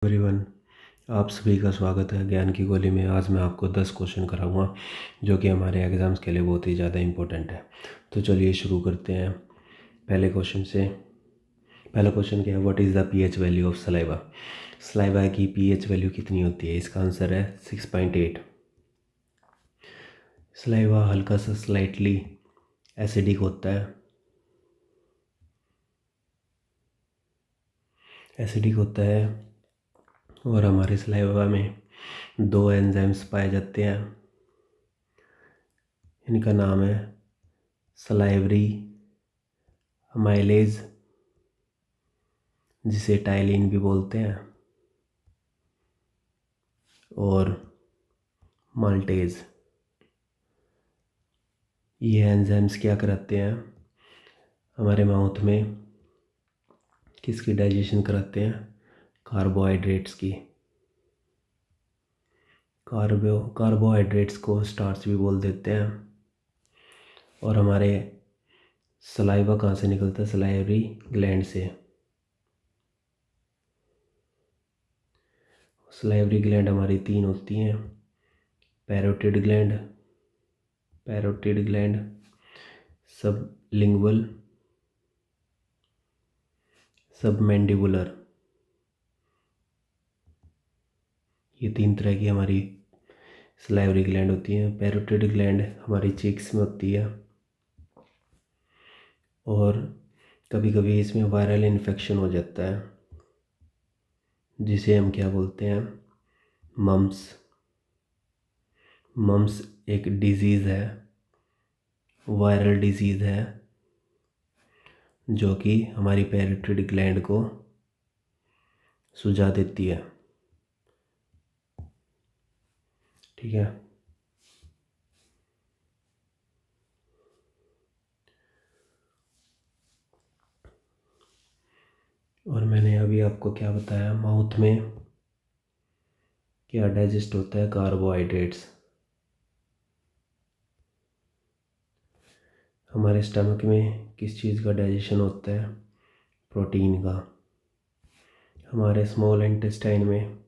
Everyone, आप सभी का स्वागत है ज्ञान की गोली में। आज मैं आपको 10 क्वेश्चन कराऊंगा जो कि हमारे एग्ज़ाम्स के लिए बहुत ही ज़्यादा इम्पोर्टेंट है। तो चलिए शुरू करते हैं पहले क्वेश्चन से। पहला क्वेश्चन क्या है, what is the pH value of saliva. Saliva की पीएच वैल्यू कितनी होती है? इसका आंसर है 6.8। सलाइवा हल्का सा स्लाइटली एसिडिक होता है, और हमारे सलाइवा में 2 एंजाइम्स पाए जाते हैं। इनका नाम है सलाइवरी अमाइलेज, जिसे टाइलिन भी बोलते हैं, और माल्टेज। ये एंजाइम्स क्या कराते हैं? हमारे माउथ में किसकी डाइजेशन कराते हैं? कार्बोहाइड्रेट्स की। कार्बोहाइड्रेट्स को स्टार्च भी बोल देते हैं। और हमारे सलाइवा कहाँ से निकलता है? सलाइवरी ग्लैंड से। सलाइवरी ग्लैंड हमारी 3 होती हैं, पैरोटिड ग्लैंड, सबलिंगुअल, सबमैंडिबुलर। ये 3 तरह की हमारी सलाइवरी ग्लैंड होती हैं। पैरोटिड ग्लैंड हमारी चीक्स में होती है, और कभी कभी इसमें वायरल इन्फेक्शन हो जाता है, जिसे हम क्या बोलते हैं? मम्स। मम्स एक डिजीज़ है, वायरल डिजीज़ है, जो कि हमारी पैरोटिड ग्लैंड को सुझा देती है। ठीक है। और मैंने अभी आपको क्या बताया, माउथ में क्या डाइजेस्ट होता है? कार्बोहाइड्रेट्स। हमारे स्टमक में किस चीज़ का डाइजेशन होता है? प्रोटीन का। हमारे स्मॉल इंटेस्टाइन में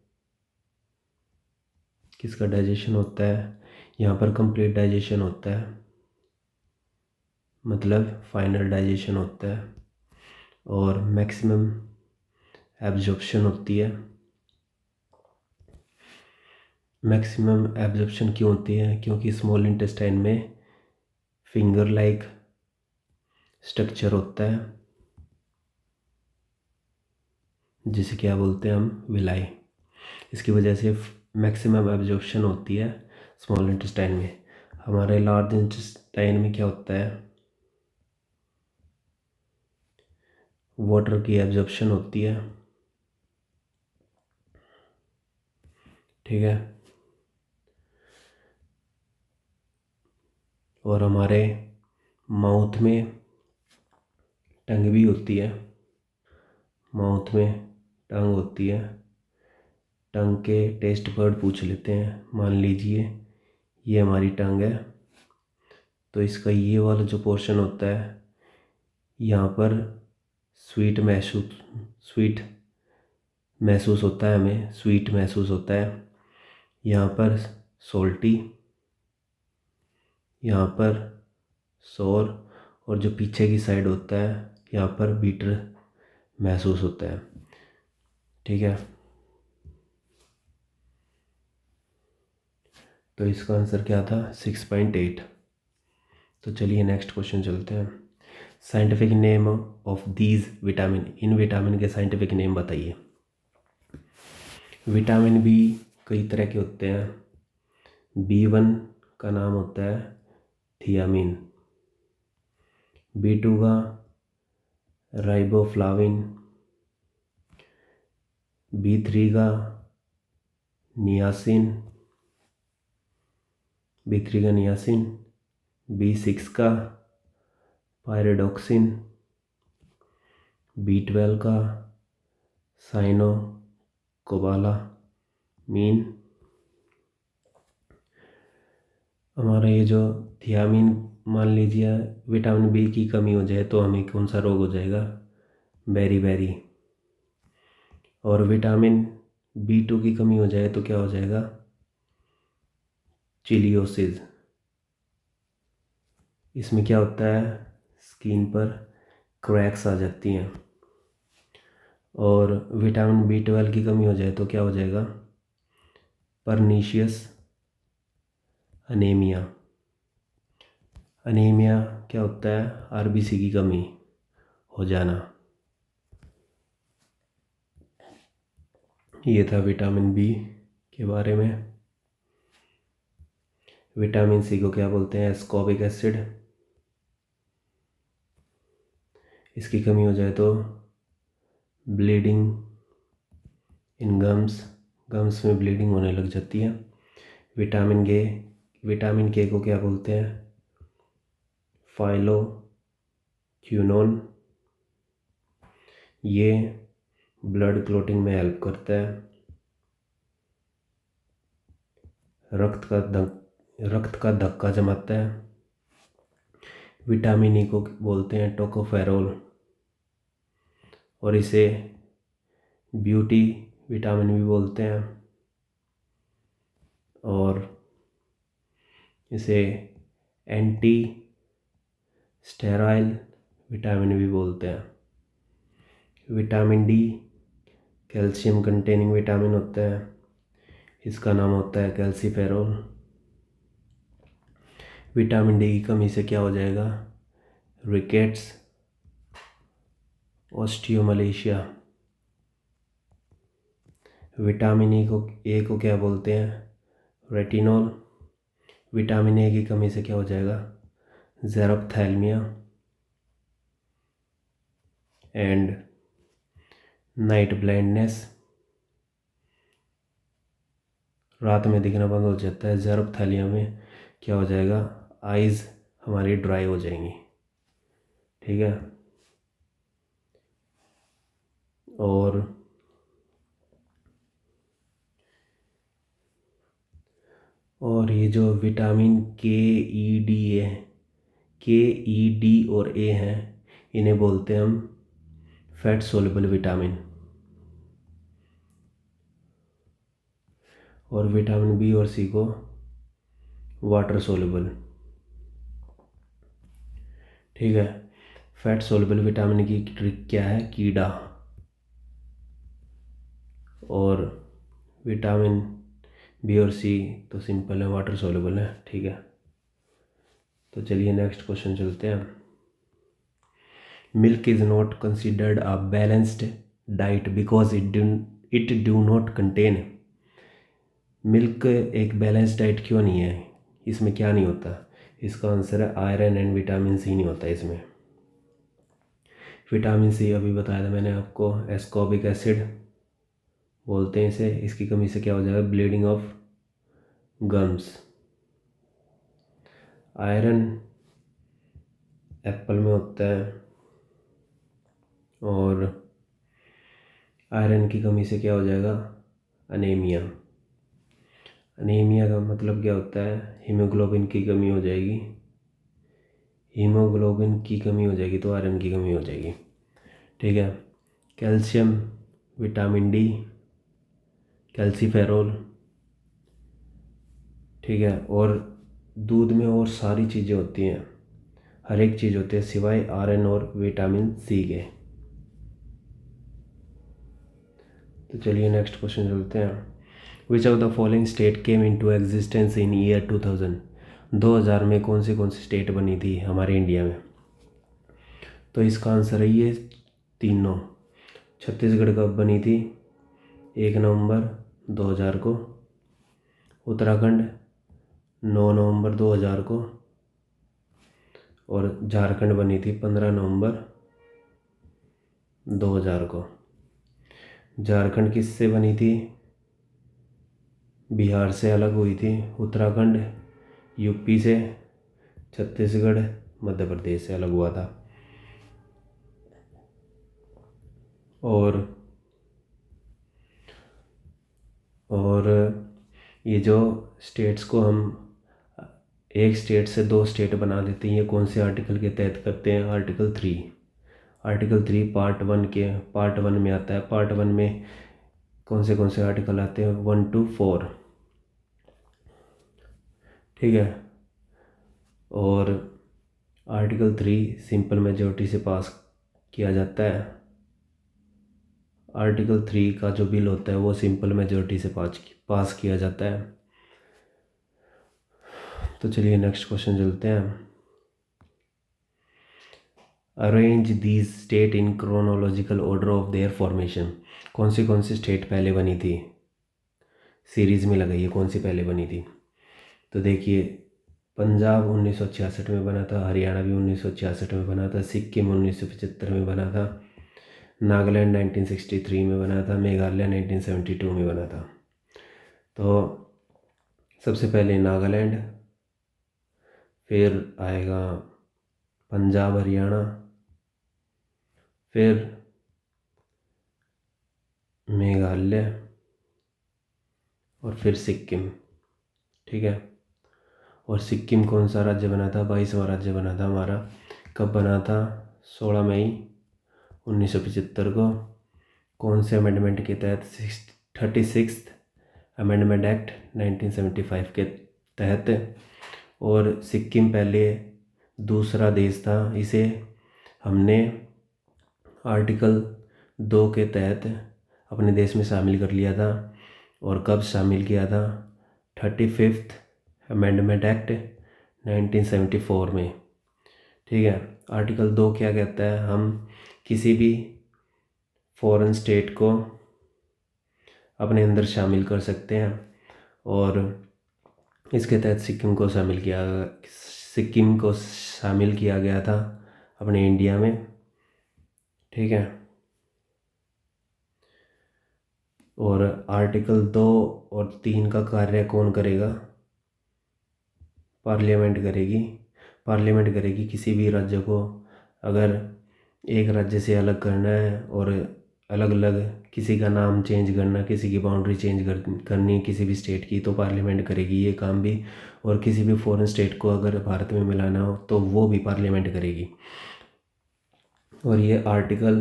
किसका डाइजेशन होता है? यहाँ पर कंप्लीट डाइजेशन होता है, मतलब फाइनल डाइजेशन होता है, और मैक्सिमम एब्जॉर्प्शन होती है। मैक्सिमम एब्जॉर्प्शन क्यों होती है? क्योंकि स्मॉल इंटेस्टाइन में फिंगर लाइक स्ट्रक्चर होता है, जिसे क्या बोलते हैं हम? विलाई। इसकी वजह से मैक्सिमम एब्जॉर्प्शन होती है स्मॉल इंटेस्टाइन में। हमारे लार्ज इंटेस्टाइन में क्या होता है? वाटर की एब्जॉर्प्शन होती है। ठीक है। और हमारे माउथ में टंग भी होती है। माउथ में टंग होती है। टंग के टेस्ट बर्ड पूछ लेते हैं। मान लीजिए ये हमारी टंग है, तो इसका ये वाला जो पोर्शन होता है, यहाँ पर स्वीट महसूस होता है, हमें स्वीट महसूस होता है। यहाँ पर सोल्टी, यहाँ पर सोर, और जो पीछे की साइड होता है यहाँ पर बीटर महसूस होता है। ठीक है। तो इसका आंसर क्या था? 6.8। तो चलिए नेक्स्ट क्वेश्चन चलते हैं। Scientific name of these vitamin. In vitamin के साइंटिफिक नेम बताइए। विटामिन बी कई तरह के होते हैं। B1 का नाम होता है थियामिन, B2 का राइबोफ्लाविन, B3 का नियासिन, B6 का पायरिडोक्सिन, B12 का साइनोकोबालामीन। हमारा ये जो थियामिन, मान लीजिए विटामिन बी की कमी हो जाए तो हमें कौन सा रोग हो जाएगा? Berry berry. और विटामिन B2 की कमी हो जाए तो क्या हो जाएगा? चिलियोसिस। इसमें क्या होता है? स्किन पर क्रैक्स आ जाती हैं। और विटामिन B12 की कमी हो जाए तो क्या हो जाएगा? Pernicious anaemia. अनीमिया क्या होता है? RBC की कमी हो जाना। ये था विटामिन बी के बारे में। विटामिन सी को क्या बोलते हैं? Ascorbic acid. इसकी कमी हो जाए तो ब्लीडिंग इन गम्स में ब्लीडिंग होने लग जाती है। विटामिन के को क्या बोलते हैं? फाइलोक्विनोन। ये ब्लड क्लॉटिंग में हेल्प करता है। रक्त का धक्का जमाता है। विटामिन ई को बोलते हैं टोकोफेरोल, और इसे ब्यूटी विटामिन भी बोलते हैं, और इसे एंटी स्टेरॉयल विटामिन भी बोलते हैं। Vitamin D calcium containing vitamin होता है, इसका नाम होता है कैल्सीफेरोल। विटामिन डी की कमी से क्या हो जाएगा? Rickets, osteomalacia. विटामिन ए को क्या बोलते हैं? रेटिनॉल। विटामिन ए की कमी से क्या हो जाएगा? ज़ेरोप्थैल्मिया एंड नाइट ब्लाइंडनेस। रात में दिखना बंद हो जाता है। ज़ेरोप्थैल्मिया में क्या हो जाएगा? आइज़ हमारी ड्राई हो जाएंगी। ठीक है। और ये जो विटामिन के ई डी और ए हैं, इन्हें बोलते हैं हम फैट सोल्युबल विटामिन। और विटामिन बी और सी को वाटर सोल्युबल। ठीक है। फैट सोल्युबल विटामिन की ट्रिक क्या है? कीड़ा। और विटामिन बी और सी तो सिंपल है, वाटर सोल्युबल है। ठीक है। तो चलिए नेक्स्ट क्वेश्चन चलते हैं। Milk is not considered a balanced diet because it do not contain. Milk एक बैलेंस डाइट क्यों नहीं है? इसमें क्या नहीं होता? इसका आंसर है आयरन एंड विटामिन सी नहीं होता इसमें। विटामिन सी अभी बताया था मैंने आपको, एस्कॉर्बिक एसिड बोलते हैं इसे। इसकी कमी से क्या हो जाएगा? Bleeding of gums. Iron Apple में होता है, और आयरन की कमी से क्या हो जाएगा? अनीमिया। अनीमिया का मतलब क्या होता है? हीमोग्लोबिन की कमी हो जाएगी। हीमोग्लोबिन की कमी हो जाएगी तो आयरन की कमी हो जाएगी। ठीक है। Calcium vitamin D, calciferol. ठीक है। और दूध में और सारी चीज़ें होती हैं, हर एक चीज़ होती है सिवाय आयरन और विटामिन सी के। तो चलिए नेक्स्ट क्वेश्चन चलते हैं। Which of the following state came into existence in year 2000? 2000 में कौन सी स्टेट बनी थी हमारे इंडिया में? तो इसका आंसर है ये तीनों। छत्तीसगढ़ कब बनी थी? 1 नवंबर 2000 को। उत्तराखंड 9 नवंबर 2000 को। और झारखंड बनी थी 15 नवंबर 2000 को। झारखंड किससे बनी थी? बिहार से अलग हुई थी। उत्तराखंड यूपी से। छत्तीसगढ़ मध्य प्रदेश से अलग हुआ था। और ये जो स्टेट्स को हम एक स्टेट से 2 स्टेट बना देते हैं, ये कौन से आर्टिकल के तहत करते हैं? आर्टिकल 3 पार्ट 1 में आता है। पार्ट 1 में कौन से आर्टिकल आते हैं 1 to 4, ठीक है। और आर्टिकल 3 सिंपल मेजॉरिटी से पास किया जाता है। आर्टिकल 3 का जो बिल होता है वो सिंपल मेजॉरिटी से पास किया जाता है। तो चलिए नेक्स्ट क्वेश्चन चलते हैं। Arrange these state in chronological order of their formation. कौन सी स्टेट पहले बनी थी, सीरीज़ में लगाइए कौन सी पहले बनी थी। तो देखिए, पंजाब 1966 में बना था, हरियाणा भी 1966 में बना था, सिक्किम 1975 में बना था, नागालैंड 1963 में बना था, मेघालय 1972 में बना था। तो सबसे पहले नागालैंड, फिर आएगा पंजाब हरियाणा, फिर मेघालय और फिर सिक्किम, ठीक है। और सिक्किम कौन सा राज्य बना था, 22वां राज्य बना था हमारा। कब बना था, 16 मई 1975 को। कौन से अमेंडमेंट के तहत, 36 अमेंडमेंट एक्ट 1975 के तहत। और सिक्किम पहले दूसरा देश था, इसे हमने आर्टिकल 2 के तहत अपने देश में शामिल कर लिया था। और कब शामिल किया था, 35th अमेंडमेंट एक्ट 1974 में, ठीक है। आर्टिकल 2 क्या कहता है, हम किसी भी फॉरेन स्टेट को अपने अंदर शामिल कर सकते हैं। और इसके तहत सिक्किम को शामिल किया गया था अपने इंडिया में, ठीक है। और आर्टिकल 2 और 3 का कार्य कौन करेगा, पार्लियामेंट करेगी। किसी भी राज्य को अगर एक राज्य से अलग करना है और अलग अलग किसी का नाम चेंज करना, किसी की बाउंड्री चेंज करनी किसी भी स्टेट की, तो पार्लियामेंट करेगी ये काम भी। और किसी भी फॉरेन स्टेट को अगर भारत में मिलाना हो तो वो भी पार्लियामेंट करेगी। और ये आर्टिकल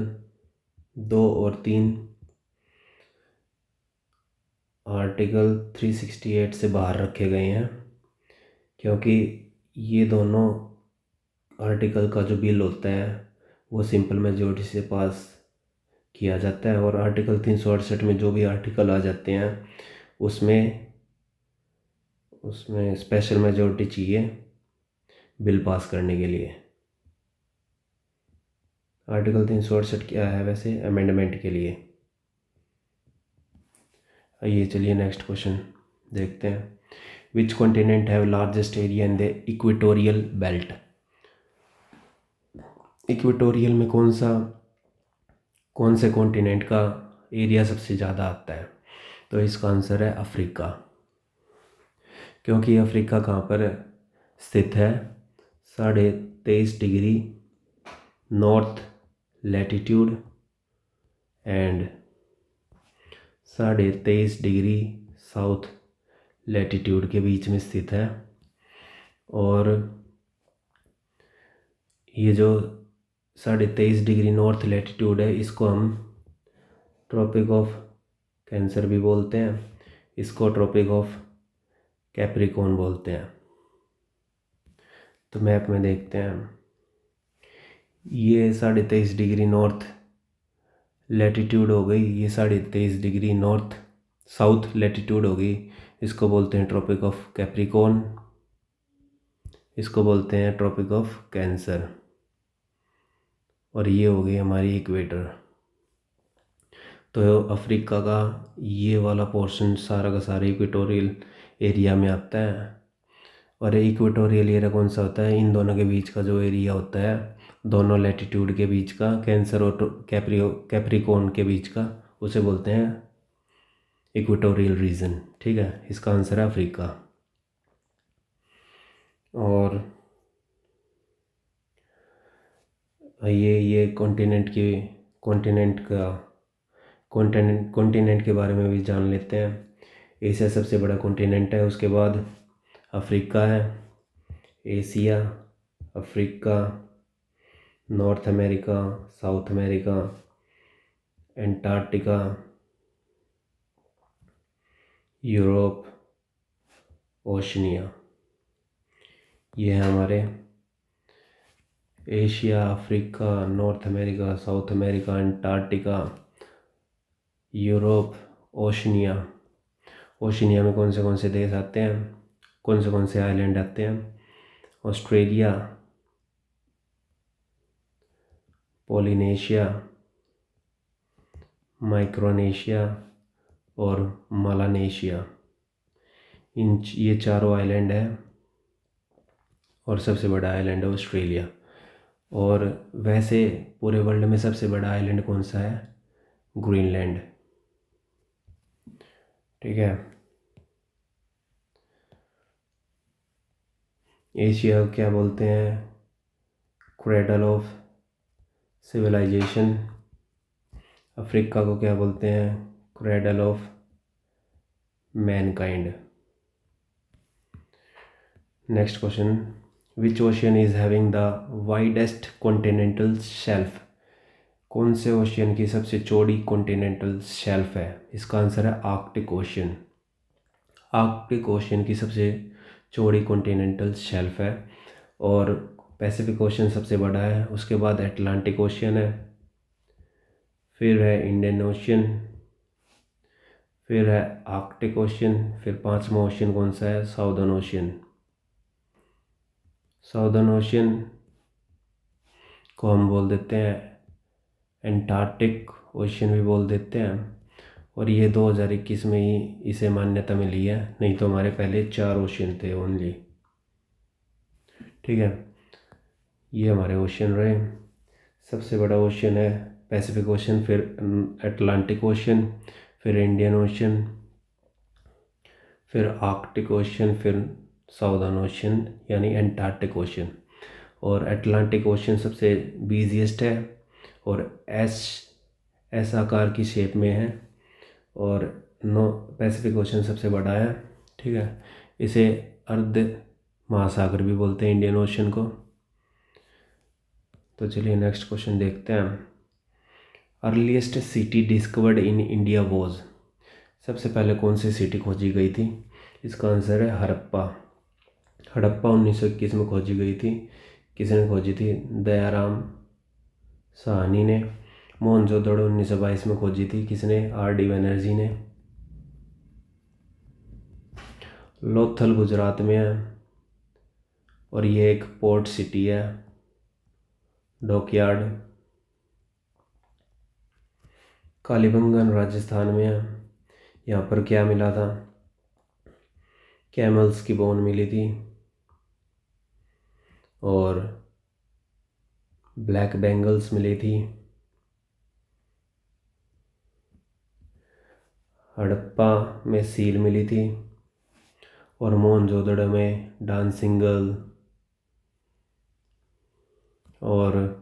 2 और 3 आर्टिकल 368 से बाहर रखे गए हैं, क्योंकि ये दोनों आर्टिकल का जो बिल होता है वो सिंपल मेजॉरिटी से पास किया जाता है। और आर्टिकल 368 में जो भी आर्टिकल आ जाते हैं उसमें स्पेशल मेजॉरिटी चाहिए बिल पास करने के लिए। आर्टिकल 368 क्या है वैसे, अमेंडमेंट के लिए। आइए चलिए नेक्स्ट क्वेश्चन देखते हैं। Which continent have largest area in the equatorial belt. Equatorial में कौन से कॉन्टिनेंट का एरिया सबसे ज़्यादा आता है। तो इसका आंसर है अफ्रीका। क्योंकि अफ्रीका कहाँ पर स्थित है, 23.5 degree north latitude and 23.5 degree south latitude के बीच में स्थित है। और ये जो 23.5 डिग्री नॉर्थ लैटिट्यूड है, इसको हम ट्रॉपिक ऑफ कैंसर भी बोलते हैं, इसको ट्रॉपिक ऑफ कैप्रिकॉर्न बोलते हैं। तो मैप में देखते हैं, ये 23.5 डिग्री नॉर्थ लैटिट्यूड हो गई, ये 23.5 डिग्री नॉर्थ साउथ लैटिट्यूड हो गई, इसको बोलते हैं ट्रॉपिक ऑफ कैप्रिकॉर्न, इसको बोलते हैं ट्रॉपिक ऑफ कैंसर। और ये हो गई हमारी इक्वेटर। तो अफ्रीका का ये वाला पोर्शन सारा का सारा इक्वेटोरियल एरिया में आता है। और इक्वेटोरियल एरिया कौन सा होता है, इन दोनों के बीच का जो एरिया होता है, दोनों लैटिट्यूड के बीच का, कैंसर और कैप्रिकॉर्न के बीच का, उसे बोलते हैं इक्वेटोरियल रीजन, ठीक है। इसका आंसर है अफ्रीका। और ये कॉन्टिनेंट के बारे में भी जान लेते हैं। एशिया सबसे बड़ा कॉन्टिनेंट है, उसके बाद अफ्रीका है, Asia, Africa, north America, south America, Antarctica, Europe, Oceania. ये है हमारे Asia, Africa, north America, south America, Antarctica, Europe, Oceania. Oceania में कौन से देश आते हैं, कौन से आइलैंड आते हैं? ऑस्ट्रेलिया, पोलिनेशिया, माइक्रोनेशिया और मेलानेशिया। ये चारों आइलैंड है और सबसे बड़ा आइलैंड है ऑस्ट्रेलिया। और वैसे पूरे वर्ल्ड में सबसे बड़ा आइलैंड कौन सा है? ग्रीनलैंड। ठीक है। एशिया को क्या बोलते हैं? Cradle of civilisation. अफ्रीका को क्या बोलते हैं? Cradle of Mankind. Next question, which ocean is having the widest continental shelf? कौन से ओशियन की सबसे चौड़ी कॉन्टिनेंटल शेल्फ है? इसका आंसर है आर्कटिक ओशियन। आर्कटिक ओशियन की सबसे चौड़ी कॉन्टिनेंटल शेल्फ है। और पैसिफिक ओशियन सबसे बड़ा है, उसके बाद अटलांटिक ओशियन है, फिर है इंडियन ओशियन, फिर है आर्कटिक ओशियन, फिर पांचवा ओशियन कौन सा है? Southern ocean. साउदर्न ओशियन को हम बोल देते हैं एंटार्कटिक ओशियन भी बोल देते हैं। और ये 2021 में ही इसे मान्यता मिली है, नहीं तो हमारे पहले 4 ओशियन थे ओनली। ठीक है, ये हमारे ओशियन रहे। सबसे बड़ा ओशियन है पैसिफिक ओशियन, फिर अटलांटिक ओशियन, फिर इंडियन ओशियन, फिर आर्कटिक ओशियन, फिर साउदर्न ओशियन यानी एंटार्कटिक ओशियन। और अटलांटिक ओशियन सबसे बिजिएस्ट है और एस आकार की शेप में है। और नो पैसिफिक ओशियन सबसे बड़ा है। ठीक है, इसे अर्ध महासागर भी बोलते हैं इंडियन ओशियन को। तो चलिए नेक्स्ट क्वेश्चन देखते हैं। Earliest city discovered in India was? सबसे पहले कौन सी सिटी खोजी गई थी? इसका आंसर है हड़प्पा। हड़प्पा 1921 में खोजी गई थी। किसने खोजी थी? दयाराम साहनी ने। मोहनजोदड़ो 1922 में खोजी थी। किसने? R.D. बनर्जी ने। लोथल गुजरात में है और ये एक पोर्ट सिटी है, डॉकयार्ड। कालीबंगन राजस्थान में है। यहाँ पर क्या मिला था? कैमल्स की बोन मिली थी और ब्लैक बेंगल्स मिली थी। हड़प्पा में सील मिली थी और मोहनजोदड़ो में डांसिंग गर्ल और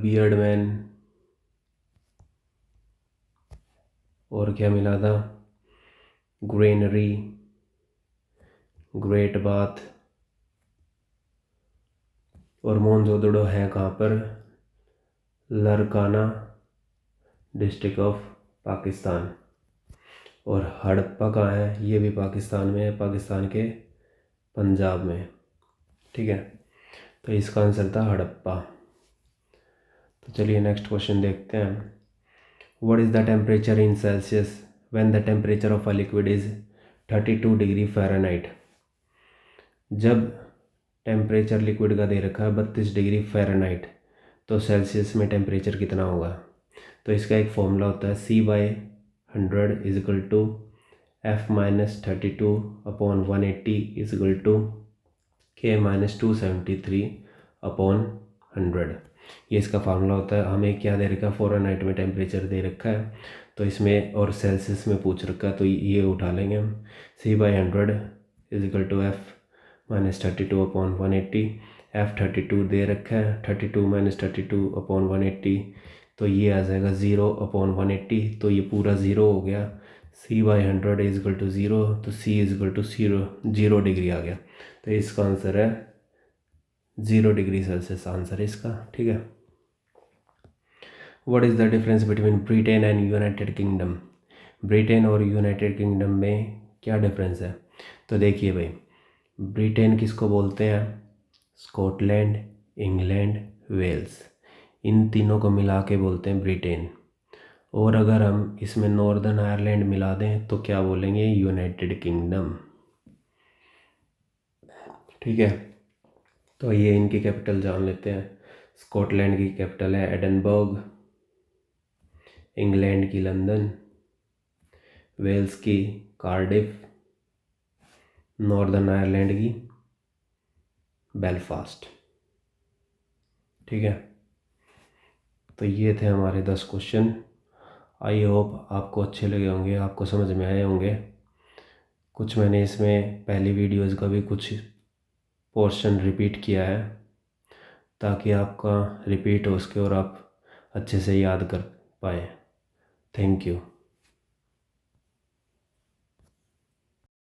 बियर्ड मैन। और क्या मिला था? Granary, great bath. और मोहनजोदड़ो है कहाँ पर? Larkana district of Pakistan. और हड़प्पा कहाँ है? ये भी पाकिस्तान में है, पाकिस्तान के पंजाब में। ठीक है, तो इसका आंसर था हड़प्पा। तो चलिए नेक्स्ट क्वेश्चन देखते हैं। What is the temperature in Celsius when the temperature of a liquid is 32 degree Fahrenheit? जब टेम्परेचर लिक्विड का दे रखा है 32 डिग्री फ़ारेनहाइट, तो सेल्सियस में टेम्परेचर कितना होगा? तो इसका एक फॉर्मूला होता है C/100 is equal to F-32/180 is equal to K-273/100। ये इसका फार्मूला होता है। हमें क्या दे रखा है? फ़ारेनहाइट में टेम्परेचर दे रखा है, तो इसमें और सेल्सियस में पूछ रखा है, तो ये उठा लेंगे हम। C/100 is equal to F-32/180। F32 दे रखा है, 32 - 32/180, तो ये आ जाएगा 0/180। तो ये पूरा ज़ीरो हो गया। C/100 is equal to zero, तो C is equal to 0 degree आ गया। तो इसका आंसर है 0 डिग्री सेल्सियस आंसर है इसका। ठीक है। What is the difference between Britain and United kingdom? Britain और यूनाइटेड किंगडम में क्या डिफरेंस है? तो देखिए भाई, ब्रिटेन किसको बोलते हैं? स्कॉटलैंड, इंग्लैंड, वेल्स, इन तीनों को मिला के बोलते हैं ब्रिटेन। और अगर हम इसमें नॉर्दर्न आयरलैंड मिला दें तो क्या बोलेंगे? United kingdom. ठीक है, तो ये इनकी कैपिटल जान लेते हैं। स्कॉटलैंड की कैपिटल है एडनबर्ग, इंग्लैंड की लंदन, वेल्स की कार्डिफ, नॉर्दर्न आयरलैंड की बेलफास्ट। ठीक है, तो ये थे हमारे 10 क्वेश्चन। आई होप आपको अच्छे लगे होंगे, आपको समझ में आए होंगे। कुछ मैंने इसमें पहली वीडियोज़ का भी कुछ पोर्शन रिपीट किया है ताकि आपका रिपीट हो सके और आप अच्छे से याद कर पाएँ। Thank you.